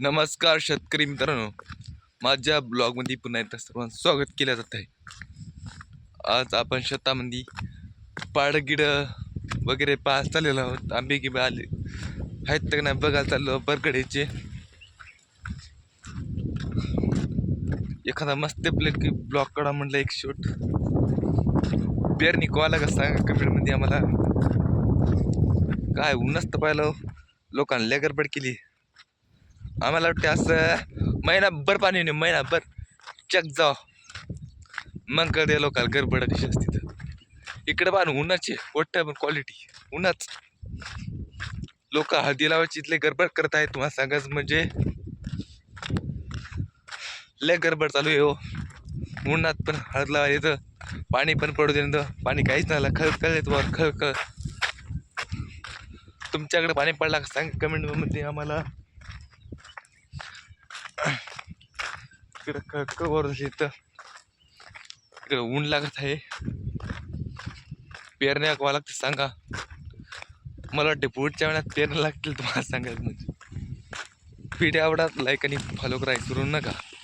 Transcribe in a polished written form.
नमस्कार शेतकरी मित्रांनो, माझ्या ब्लॉगमध्ये पुन्हा एकदा सर्वांचं स्वागत केलं जात आहे. आज आपण शेतामध्ये पाडगिड वगैरे पाहायला चाललेलो आहोत. आंबे गिबे आले आहेत तर नाही बघायला चाललो. बरगड्याचे एखादा मस्त ब्लॉग काढा म्हटलं एक शूट. पेरणी कोवाला का सांगा कमेंटमध्ये आम्हाला. काय उन्हाच तर पाहिलं लोकांना लय गडबड केली. आम्हाला वाटते असं महिनाभर पाणी नाही, महिनाभर चक जाव मग कळते लोकांना गडबड कशी असते. तर इकडे पाहून उन्हाचे मोठ्या पण क्वालिटी उन्हाच. लोक हळदी लावायची इथले गडबड करत आहेत. तुम्हाला सांगायचं म्हणजे लय गडबड चालू आहे हो. उन्हात पण हळद लावायचं, पाणी पण पडू दे. पाणी काहीच नाही, खळखळ येत वर खळखळ. तुमच्याकडे पाणी पडला का सांग कमेंट मध्ये आम्हाला. इकडे खळखळ वर इथं इकडे ऊन लागत आहे. पेरण्या कवा लागते सांगा. मला वाटते पुढच्या वेळात पेरण्या लागतील तुम्हाला सांगायचं म्हणजे. व्हिडिओ आवडत लाईक आणि फॉलो करायला विसरू नका.